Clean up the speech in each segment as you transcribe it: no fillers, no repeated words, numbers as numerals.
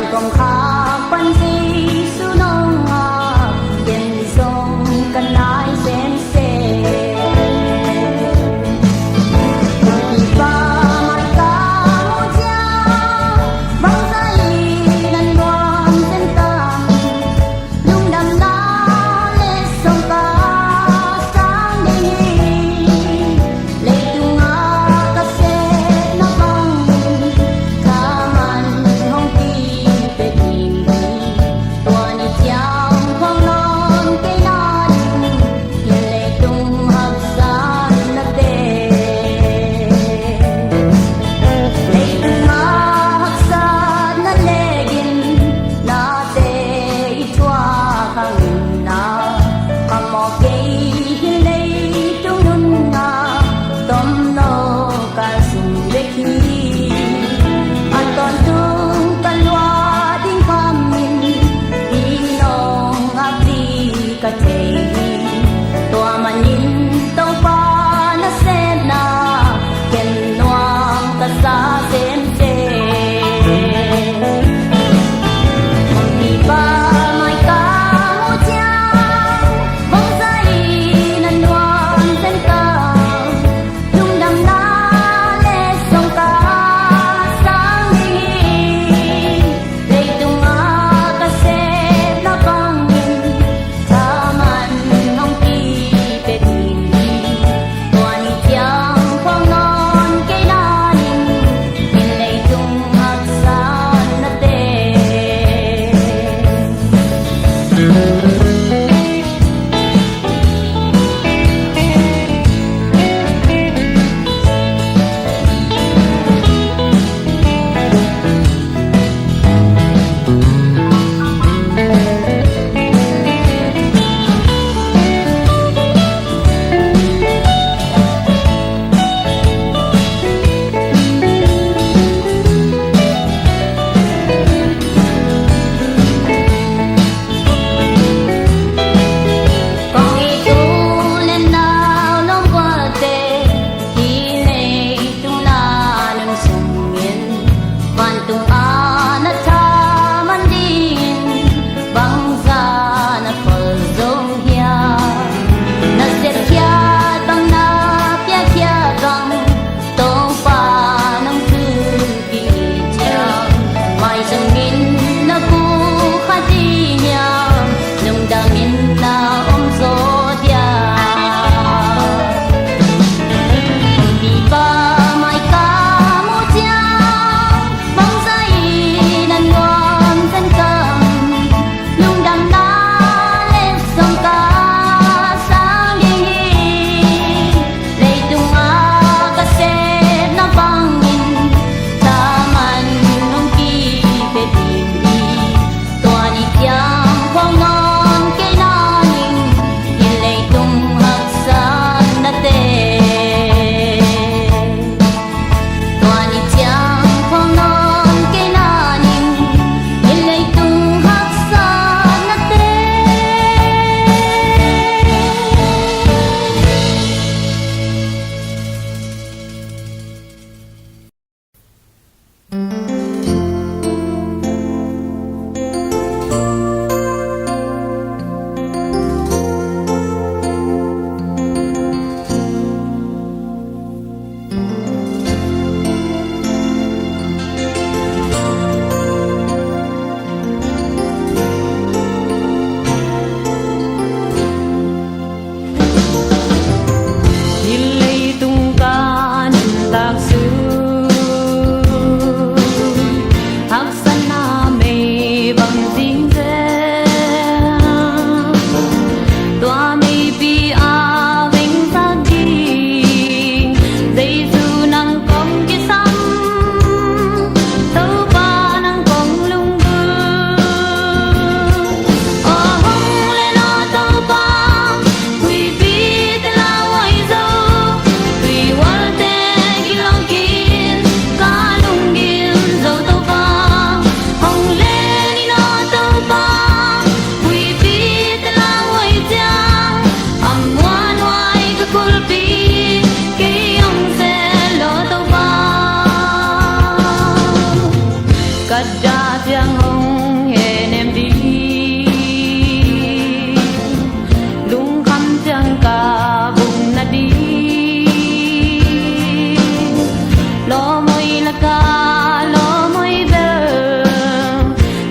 kong kapan si sunong yen song kanai sense iba marka muja bangsa inan nuam sentang lung dam na lesong ka sang dingin leitunga kaset na bang kaman hong ti peti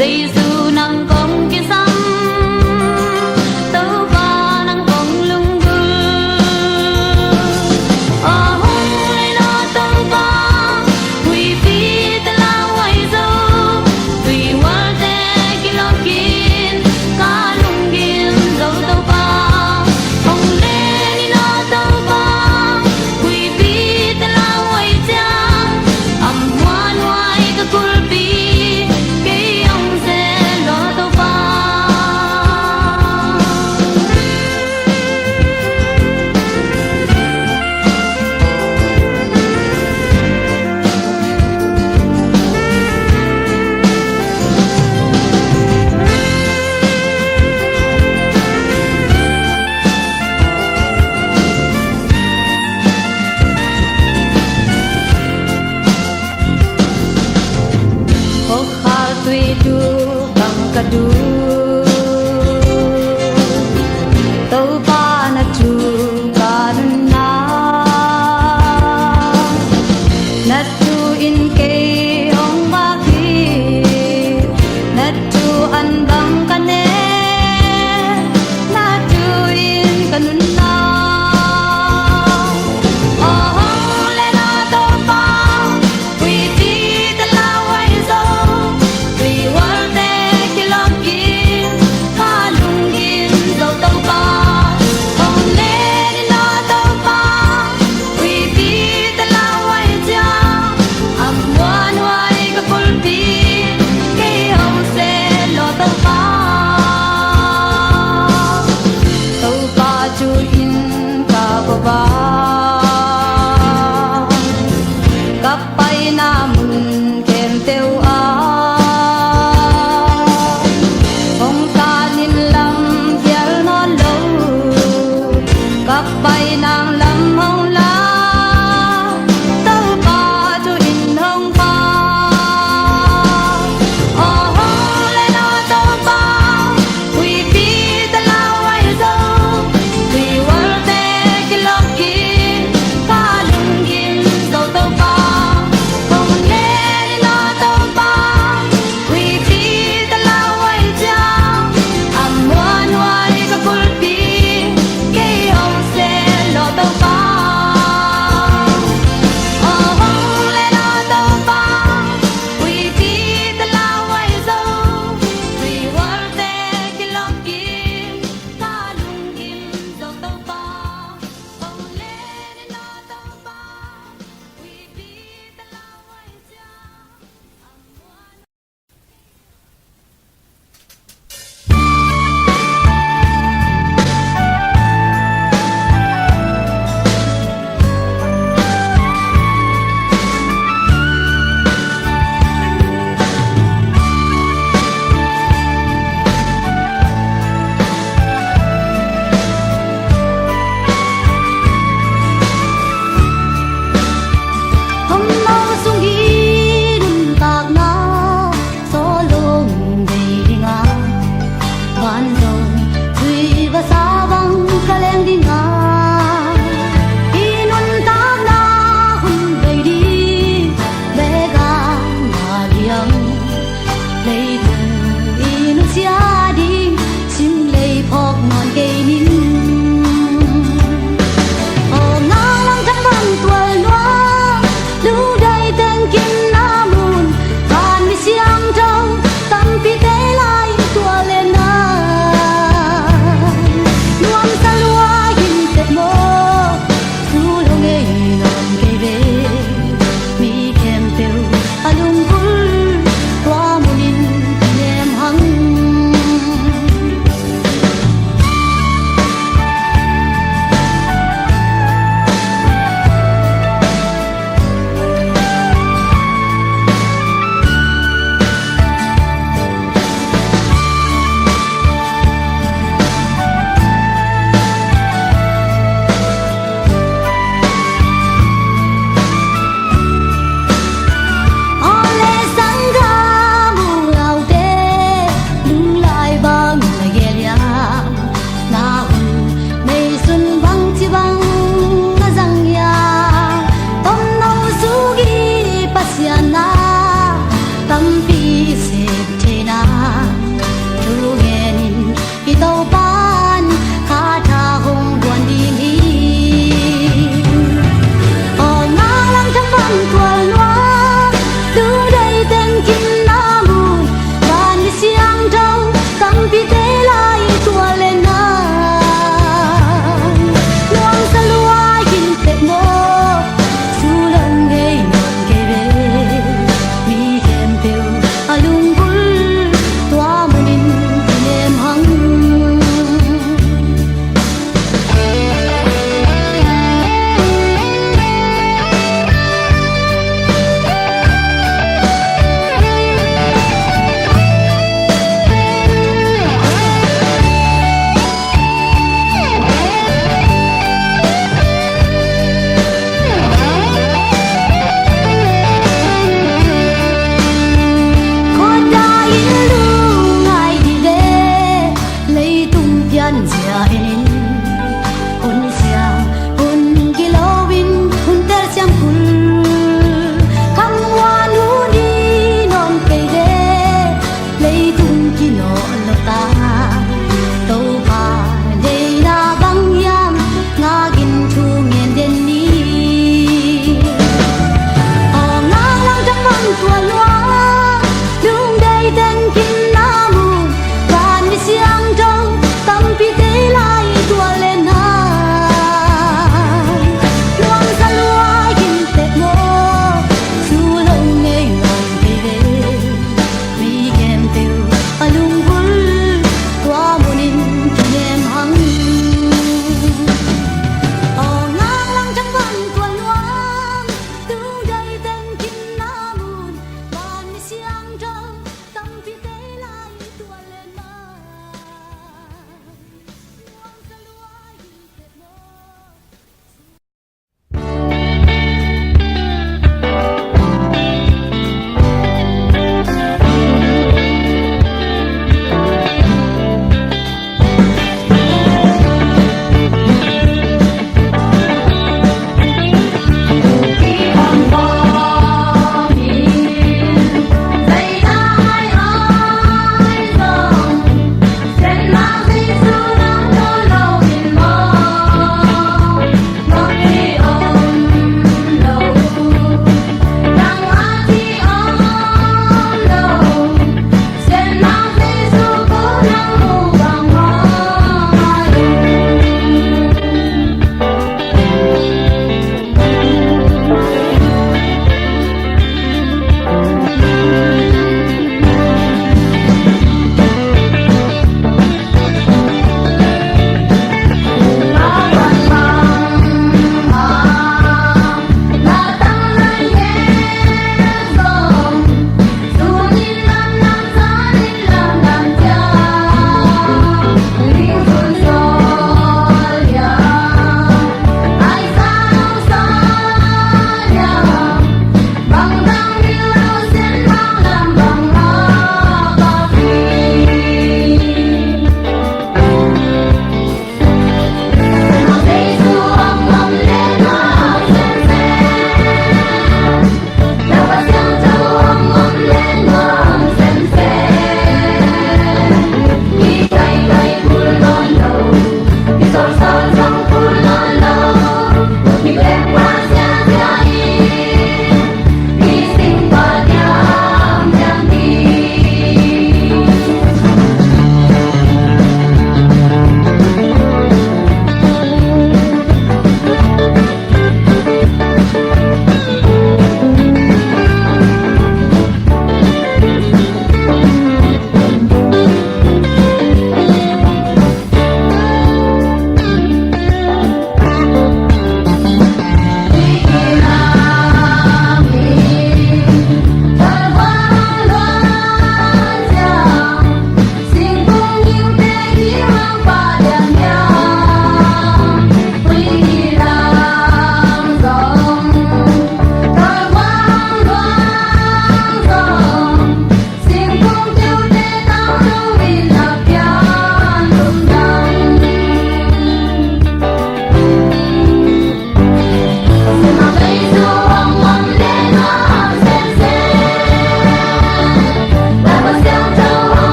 Giêsu nang kong kisam tàu ba nang kong lung bu a hong lai na tàu ba quy phi ta la wai zo tùy war te kilokin ka lung gin zo tàu ba hong le ni na tàu ba quy phi ta la wai chang am hoan wai ka kul pi tu bang kadu tàu ba na chu karuna na tu in ke ong ba ki na tu an bang kane na tu in kanuna Lucky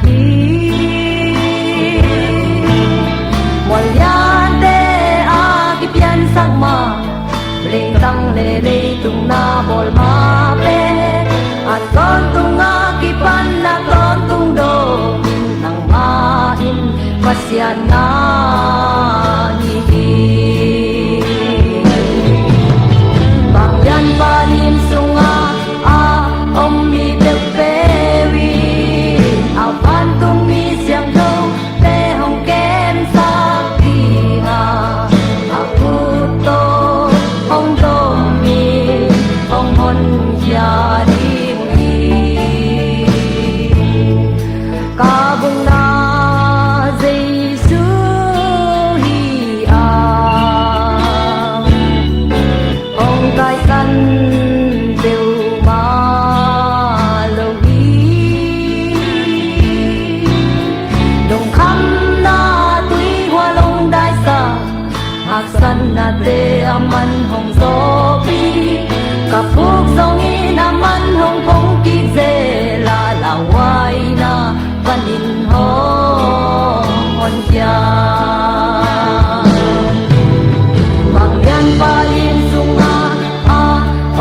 hi Mọi yan te a ki pian sang ma Leng tang le le tung na bol ma pe At kon tung a ki pan na kon tung do Nang ma in pasyan na hi Bang yan palim sunga a om mi te pe wi A pan tung mi siang do te hong kem sa ki nga A pu to hong do mi hong hon ya di mi Ka bung na Giêsu hi a Ông cai căn đều ma lâu hi Đồng khăm na tuy hoa long đại sa Hạc sân na te aman hong so pi Ka phúc song in aman hong phong ki ze la la wai na panin ho hon ya Bang yan palim sunga a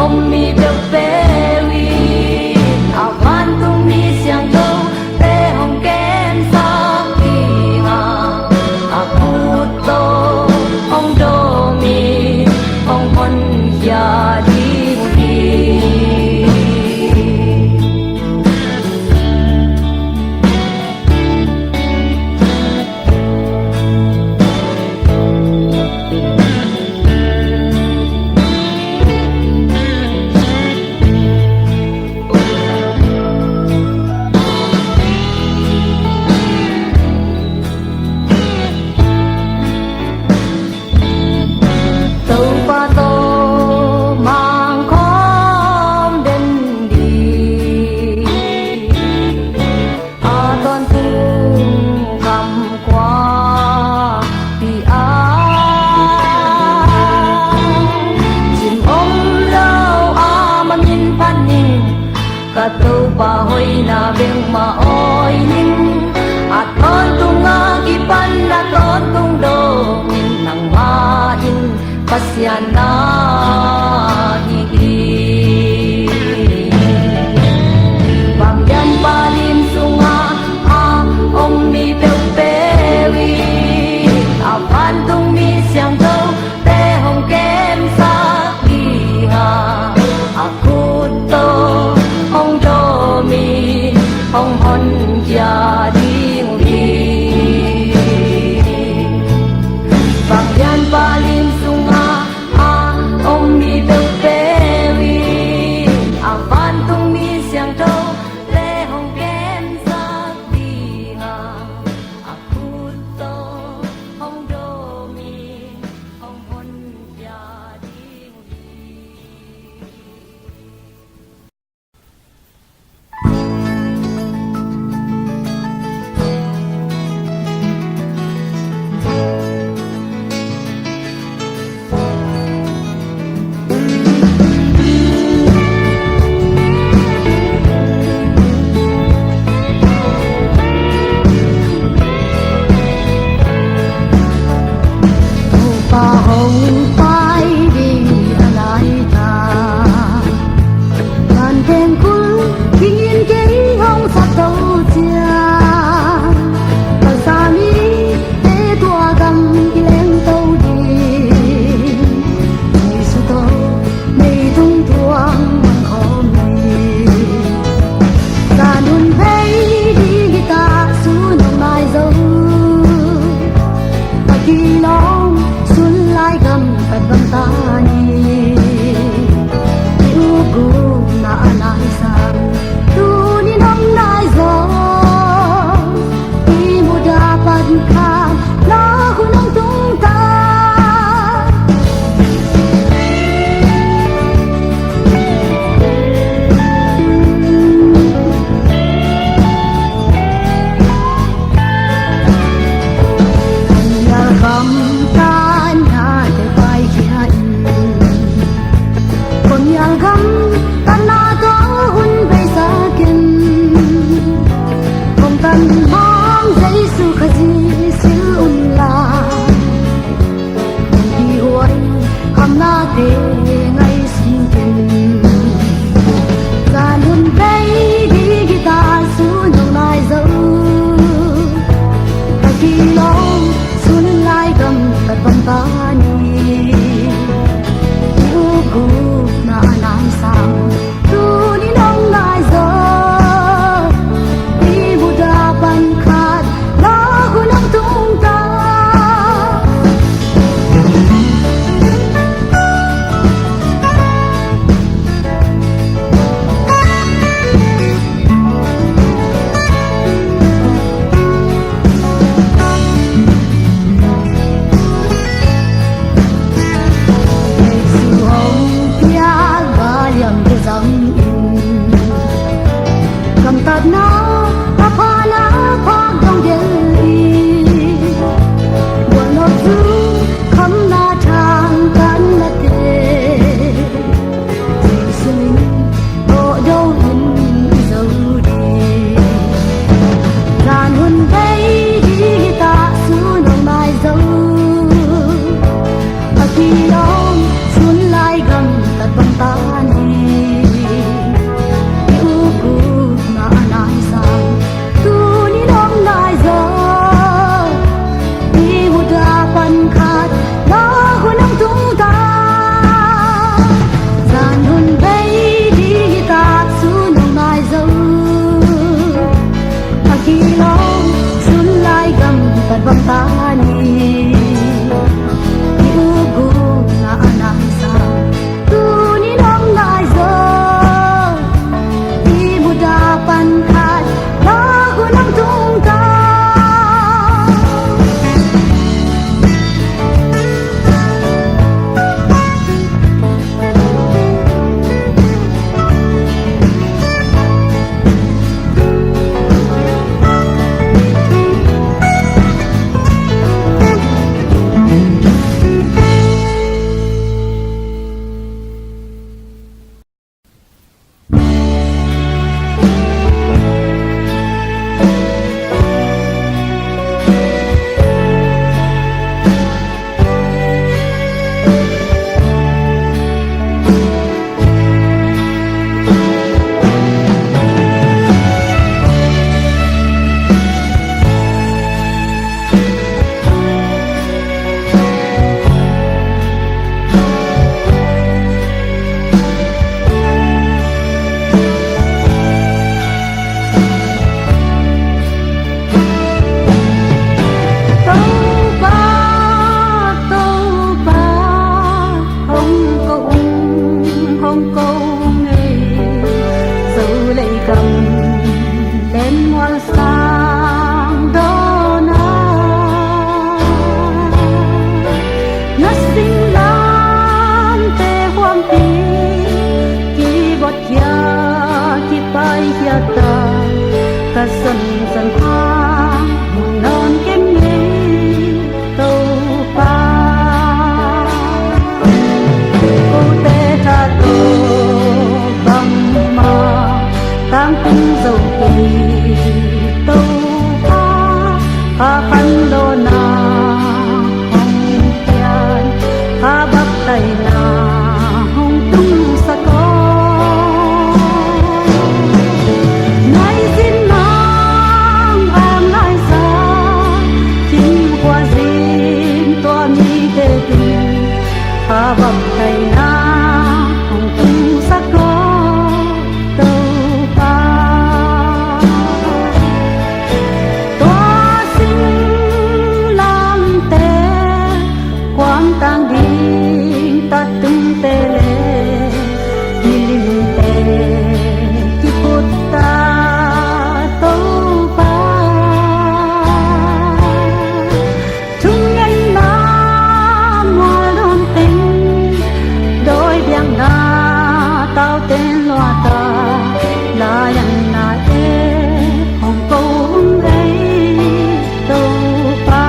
om mi bel pe wi A van tung mi siang do te hong ken sa ki nga A put to hong do mi hong hon ya di hi Tâu pa tô mang khóm đến đi A toàn tung cầm qua vì a Chim ôm lâu a mà nhìn pan ninh Ka tâu pa hoi na beng ma oi ninh At con tung a ki pan na con tung do Min nang ma in pasyan na hi Bang yan palim sunga a om mi bel pe wi A pan tung mi siang do te hong kem sa ki ha A kut to hong do mi hong hon ya ding hi Bang yan palim sunga a om mi bel pe wi A pan tung mi siang do te hong kem sa ki ha A kut to hong do mi hong hon ya ding hi cả sân dần hoa một non kiếm nghĩ tàu pa cô tê tha tô bằng mà tăng tinh dầu kỳ tàu pa khăn lô na hồng tiền bắc tây na hồng tung sa có bậc thầy na hồng tung sắc có tàu pa tỏa sinh lam tê quang tang đi ta tung tê lê đi lim tê ki cốt ta tàu pa chung anh na mùa đón tình na tao tên loa ta là yang na e hồng câu ấy tàu pa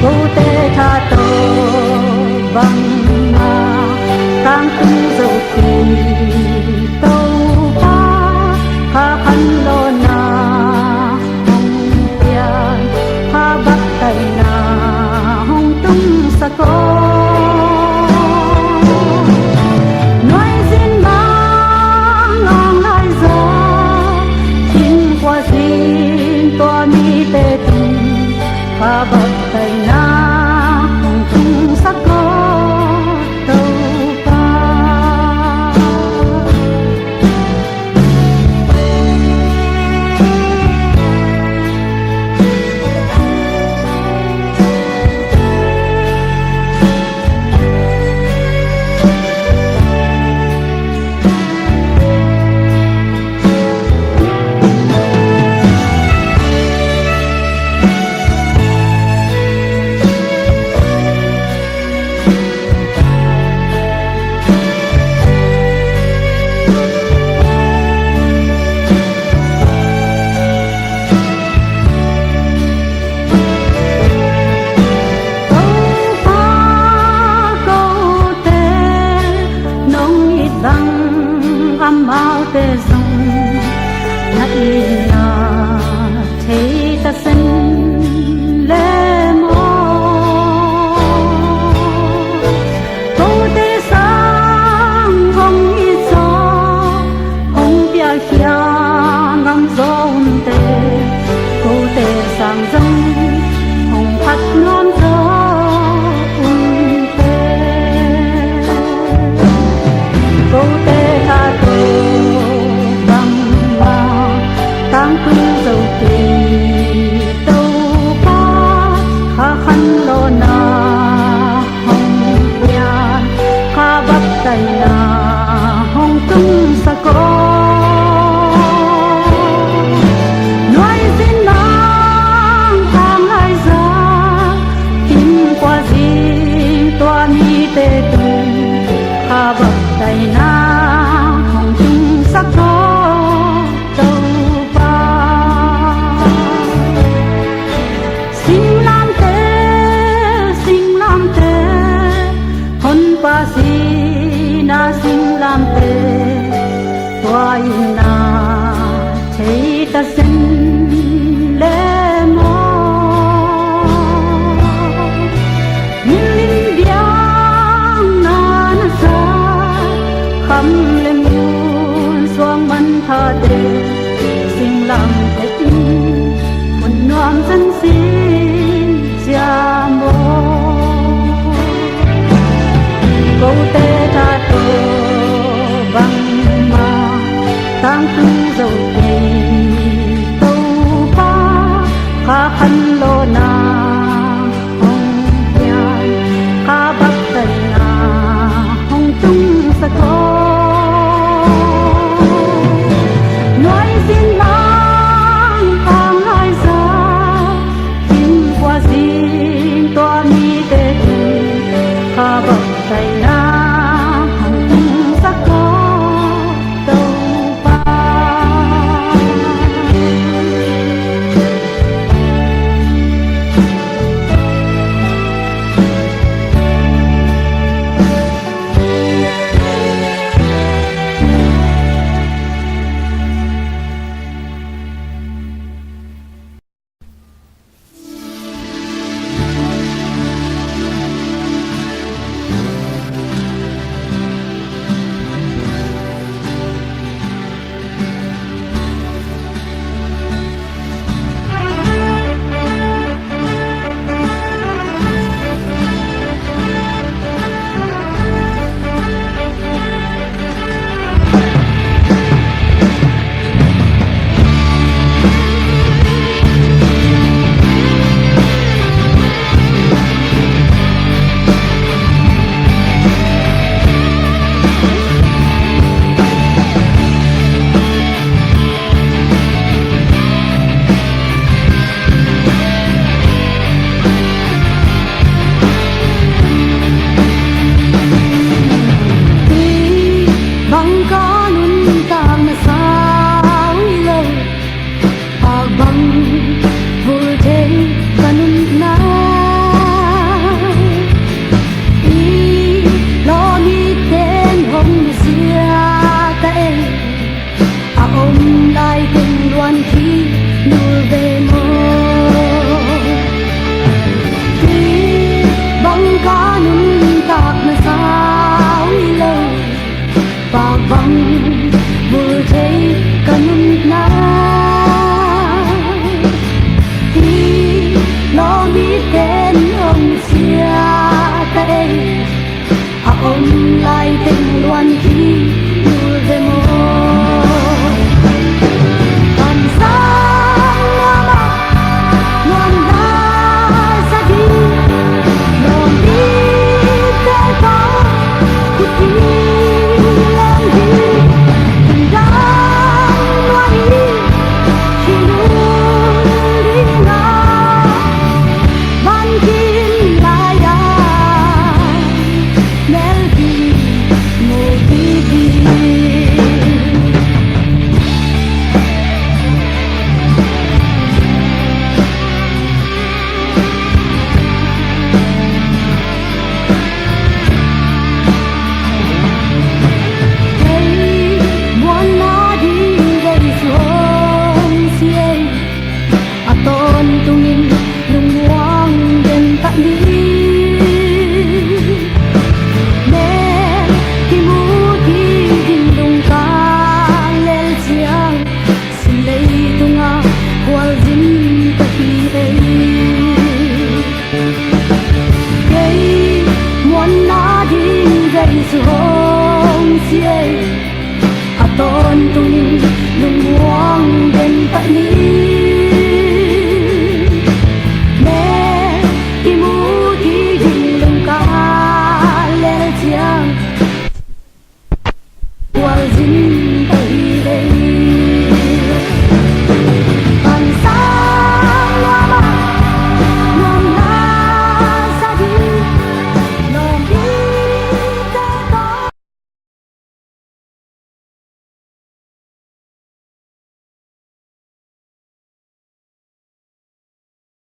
cô tê tha tàu bằng mà tăng tung dầu kỳ tàu pa ha khăn lô na hồng tiền ha bắc tây na hồng tung sa có bậc thầy na hồng tung sắc có tàu pa mau tê dung na ina thấy ta xin lê mô cô tê sang hồng ít gió hồng bia khia ngắm gió un tê cô tê sang dâng hồng phát ngon gió un tê cô tê tha tăng tung dầu kỳ tàu pa ha khăn lô na hồng tiền ha bắc tây na hồng tung sa có nói xin nắng hàng hai giá kim qua gì toa mi tê tung ha bắc tây na hồng tung sa có na sinh lam tê toa na thấy ta xin lê mô linh biang na na sa khăm lên muôn xoang mân tha tê sinh lam tê tin một noam dân xin cha mô câu tê tha tô bằng mà tăng tung dầu kỳ tàu pa ha khăn